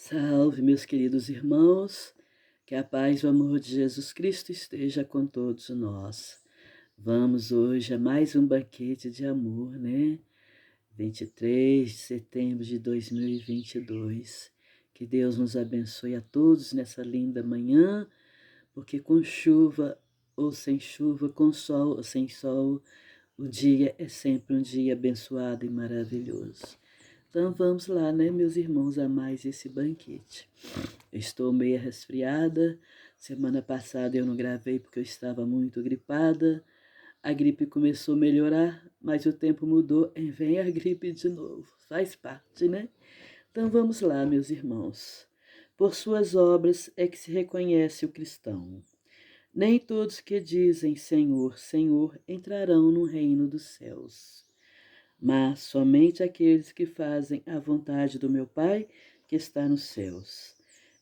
Salve, meus queridos irmãos, que a paz e o amor de Jesus Cristo esteja com todos nós. Vamos hoje a mais um banquete de amor, né? 23 de setembro de 2022. Que Deus nos abençoe a todos nessa linda manhã, porque com chuva ou sem chuva, com sol ou sem sol, o dia é sempre um dia abençoado e maravilhoso. Então vamos lá, né, meus irmãos, a mais esse banquete. Eu estou meio resfriada. Semana passada eu não gravei porque eu estava muito gripada. A gripe começou a melhorar, mas o tempo mudou e vem a gripe de novo. Faz parte, né? Então vamos lá, meus irmãos. Por suas obras é que se reconhece o cristão. Nem todos que dizem Senhor, Senhor entrarão no reino dos céus, mas somente aqueles que fazem a vontade do meu Pai que está nos céus.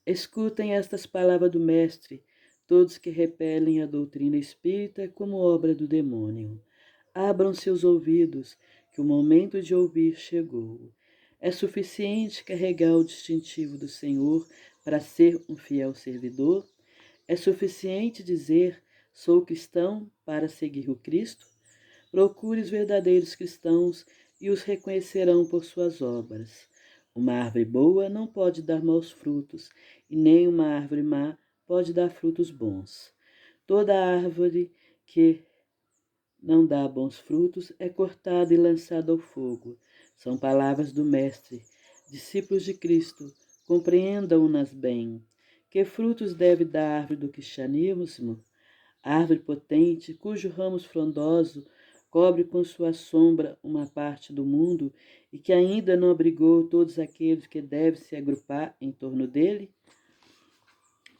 Escutem estas palavras do Mestre, todos que repelem a doutrina espírita como obra do demônio. Abram seus ouvidos, que o momento de ouvir chegou. É suficiente carregar o distintivo do Senhor para ser um fiel servidor? É suficiente dizer, sou cristão, para seguir o Cristo? Procure os verdadeiros cristãos e os reconhecerão por suas obras. Uma árvore boa não pode dar maus frutos, e nem uma árvore má pode dar frutos bons. Toda árvore que não dá bons frutos é cortada e lançada ao fogo. São palavras do Mestre. Discípulos de Cristo, compreendam-nas bem. Que frutos deve dar a árvore do cristianismo? Árvore potente, cujo ramo frondoso cobre com sua sombra uma parte do mundo e que ainda não abrigou todos aqueles que devem se agrupar em torno dele?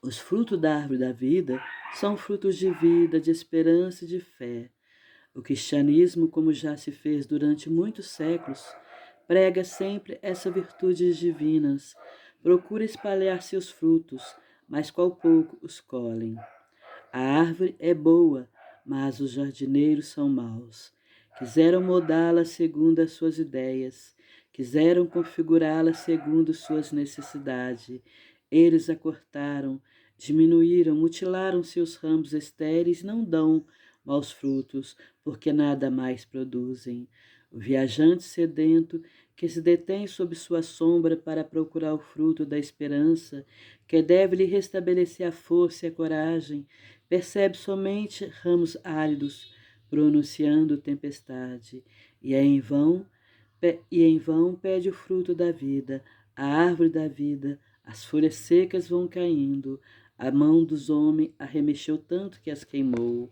Os frutos da árvore da vida são frutos de vida, de esperança e de fé. O cristianismo, como já se fez durante muitos séculos, prega sempre essas virtudes divinas, procura espalhar seus frutos, mas qual pouco os colhem. A árvore é boa, mas os jardineiros são maus. Quiseram moldá-la segundo as suas ideias, quiseram configurá-la segundo suas necessidades. Eles a cortaram, diminuíram, mutilaram seus ramos estéreis, não dão maus frutos, porque nada mais produzem. O viajante sedento, que se detém sob sua sombra para procurar o fruto da esperança, que deve lhe restabelecer a força e a coragem, percebe somente ramos áridos, pronunciando tempestade, e em vão pede o fruto da vida, a árvore da vida, as folhas secas vão caindo, a mão dos homens arremexeu tanto que as queimou.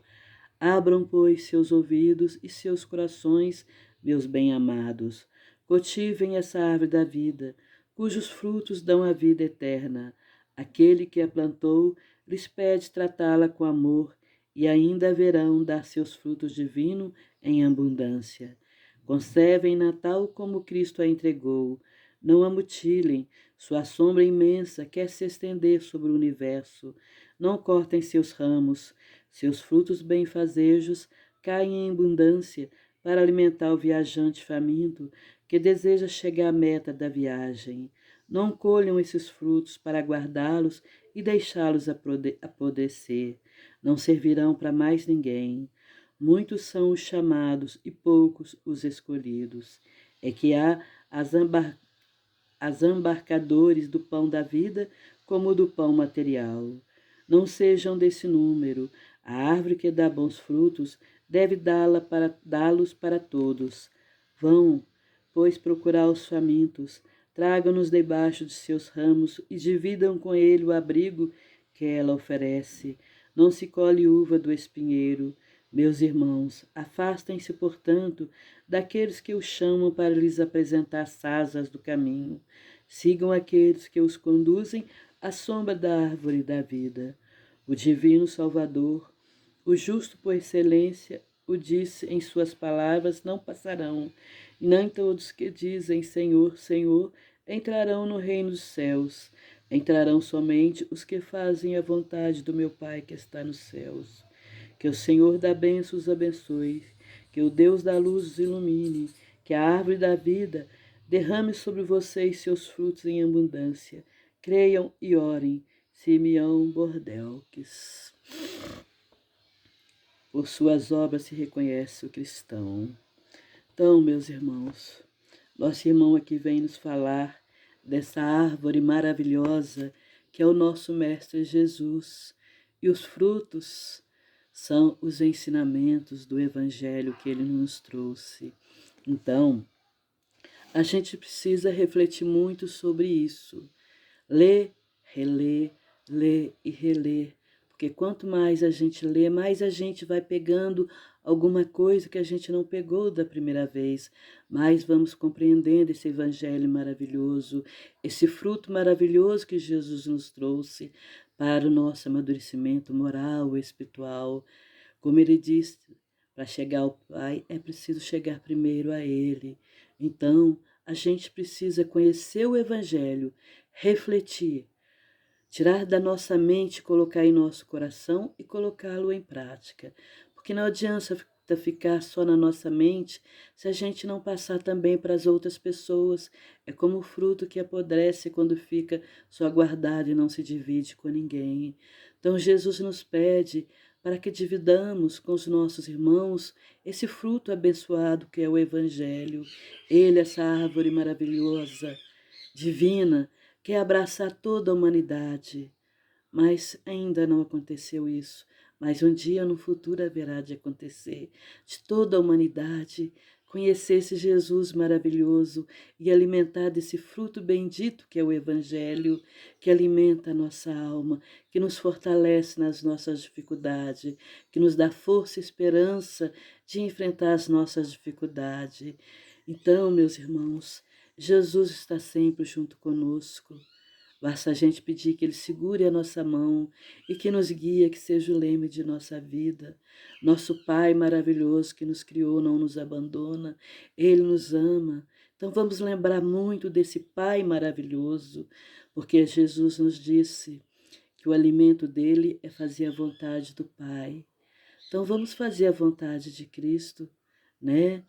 Abram, pois, seus ouvidos e seus corações, meus bem-amados. Cultivem essa árvore da vida, cujos frutos dão a vida eterna. Aquele que a plantou lhes pede tratá-la com amor, e ainda haverão dar seus frutos divinos em abundância. Conservem-na tal como Cristo a entregou. Não a mutilem, sua sombra imensa quer se estender sobre o universo. Não cortem seus ramos, seus frutos benfazejos caem em abundância para alimentar o viajante faminto que deseja chegar à meta da viagem. Não colham esses frutos para guardá-los e deixá-los apodrecer. Não servirão para mais ninguém. Muitos são os chamados e poucos os escolhidos. É que há as embarcadores do pão da vida como do pão material. Não sejam desse número. A árvore que dá bons frutos deve dá-los para todos. Vão, pois, procurar os famintos, tragam-nos debaixo de seus ramos e dividam com ele o abrigo que ela oferece. Não se colhe uva do espinheiro. Meus irmãos, afastem-se, portanto, daqueles que os chamam para lhes apresentar as asas do caminho. Sigam aqueles que os conduzem à sombra da árvore da vida. O divino Salvador, o justo por excelência, o disse em suas palavras, não passarão, e nem todos que dizem Senhor, Senhor, entrarão no reino dos céus. Entrarão somente os que fazem a vontade do meu Pai que está nos céus. Que o Senhor da bênção os abençoe, que o Deus da luz os ilumine, que a árvore da vida derrame sobre vocês seus frutos em abundância, Creiam e orem. Simeão Bordelques. Por suas obras se reconhece o cristão. Então, meus irmãos, nosso irmão aqui vem nos falar dessa árvore maravilhosa que é o nosso Mestre Jesus. E os frutos são os ensinamentos do Evangelho que ele nos trouxe. Então, a gente precisa refletir muito sobre isso. Ler, ler e reler. Porque quanto mais a gente lê, mais a gente vai pegando alguma coisa que a gente não pegou da primeira vez. Mais vamos compreendendo esse evangelho maravilhoso, esse fruto maravilhoso que Jesus nos trouxe para o nosso amadurecimento moral e espiritual. Como ele disse, para chegar ao Pai é preciso chegar primeiro a Ele. Então, a gente precisa conhecer o Evangelho, refletir, tirar da nossa mente, colocar em nosso coração e colocá-lo em prática. Porque não adianta ficar só na nossa mente se a gente não passar também para as outras pessoas. É como o fruto que apodrece quando fica só guardado e não se divide com ninguém. Então Jesus nos pede para que dividamos com os nossos irmãos esse fruto abençoado que é o Evangelho. Ele, essa árvore maravilhosa, divina, quer abraçar toda a humanidade, mas ainda não aconteceu isso. Mas um dia no futuro haverá de acontecer, de toda a humanidade conhecer esse Jesus maravilhoso e alimentar desse fruto bendito que é o Evangelho, que alimenta a nossa alma, que nos fortalece nas nossas dificuldades, que nos dá força e esperança de enfrentar as nossas dificuldades. Então, meus irmãos, Jesus está sempre junto conosco. Basta a gente pedir que Ele segure a nossa mão e que nos guie, que seja o leme de nossa vida. Nosso Pai maravilhoso que nos criou não nos abandona, Ele nos ama. Então vamos lembrar muito desse Pai maravilhoso, porque Jesus nos disse que o alimento dele é fazer a vontade do Pai. Então vamos fazer a vontade de Cristo, né?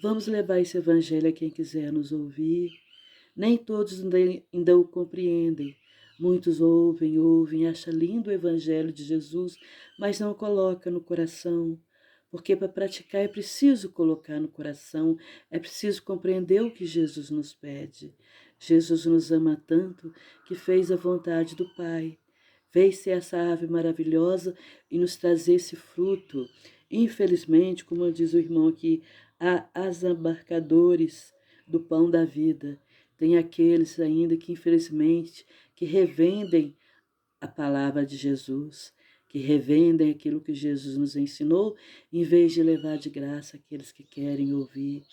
Vamos levar esse evangelho a quem quiser nos ouvir. Nem todos ainda o compreendem. Muitos ouvem, acham lindo o Evangelho de Jesus, mas não colocam no coração. Porque para praticar é preciso colocar no coração, é preciso compreender o que Jesus nos pede. Jesus nos ama tanto que fez a vontade do Pai. Veio ser essa ave maravilhosa e nos trazer esse fruto. Infelizmente, como diz o irmão aqui, há asembarcadores do pão da vida. Tem aqueles ainda que, infelizmente, que revendem a palavra de Jesus, que revendem aquilo que Jesus nos ensinou, em vez de levar de graça aqueles que querem ouvir.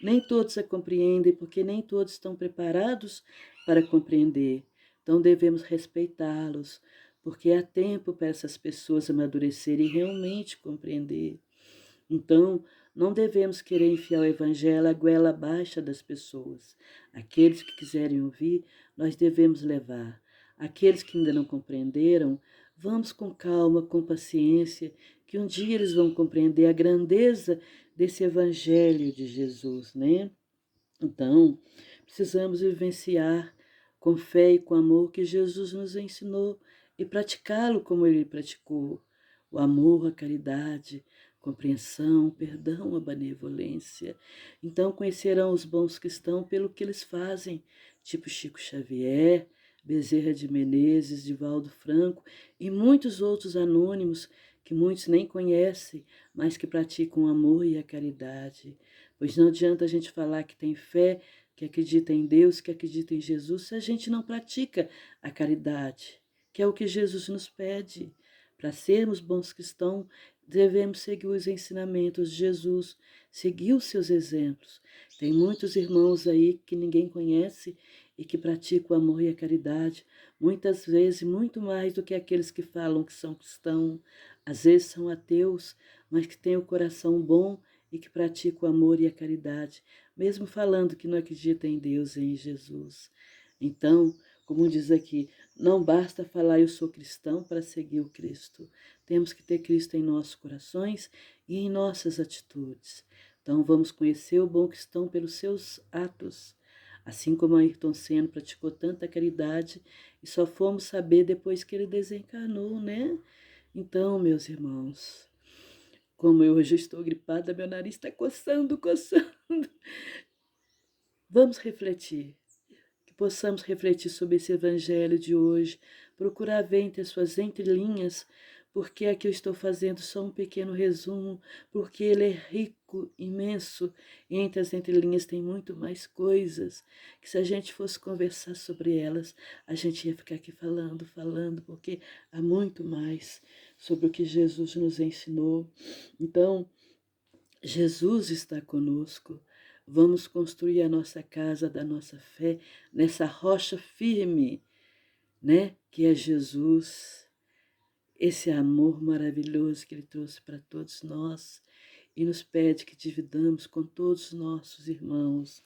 Nem todos a compreendem, porque nem todos estão preparados para compreender. Então devemos respeitá-los, porque há tempo para essas pessoas amadurecerem e realmente compreender. Então, não devemos querer enfiar o evangelho à goela baixa das pessoas. Aqueles que quiserem ouvir, nós devemos levar. Aqueles que ainda não compreenderam, vamos com calma, com paciência, que um dia eles vão compreender a grandeza desse evangelho de Jesus, né? Então, precisamos vivenciar com fé e com amor que Jesus nos ensinou e praticá-lo como ele praticou. O amor, a caridade, compreensão, perdão, a benevolência. Então conhecerão os bons cristãos pelo que eles fazem, tipo Chico Xavier, Bezerra de Menezes, Divaldo Franco e muitos outros anônimos que muitos nem conhecem, mas que praticam o amor e a caridade. Pois não adianta a gente falar que tem fé, que acredita em Deus, que acredita em Jesus, se a gente não pratica a caridade, que é o que Jesus nos pede. Para sermos bons cristãos, devemos seguir os ensinamentos de Jesus, seguir os seus exemplos. Tem muitos irmãos aí que ninguém conhece e que praticam o amor e a caridade, muitas vezes muito mais do que aqueles que falam que são cristãos. Às vezes são ateus, mas que têm o coração bom e que pratica o amor e a caridade, mesmo falando que não acredita em Deus e em Jesus. Então, como diz aqui, não basta falar eu sou cristão para seguir o Cristo. Temos que ter Cristo em nossos corações e em nossas atitudes. Então, vamos conhecer o bom cristão pelos seus atos. Assim como Ayrton Senna praticou tanta caridade e só fomos saber depois que ele desencarnou, né? Então, meus irmãos, como eu hoje estou gripada, meu nariz está coçando, coçando. Vamos refletir, que possamos refletir sobre esse evangelho de hoje, procurar ver entre as suas entrelinhas, porque aqui eu estou fazendo só um pequeno resumo, porque ele é rico, imenso, e entre as entrelinhas tem muito mais coisas, que se a gente fosse conversar sobre elas, a gente ia ficar aqui falando, falando, porque há muito mais sobre o que Jesus nos ensinou. Então, Jesus está conosco. Vamos construir a nossa casa da nossa fé nessa rocha firme, né? Que é Jesus, esse amor maravilhoso que Ele trouxe para todos nós e nos pede que dividamos com todos os nossos irmãos.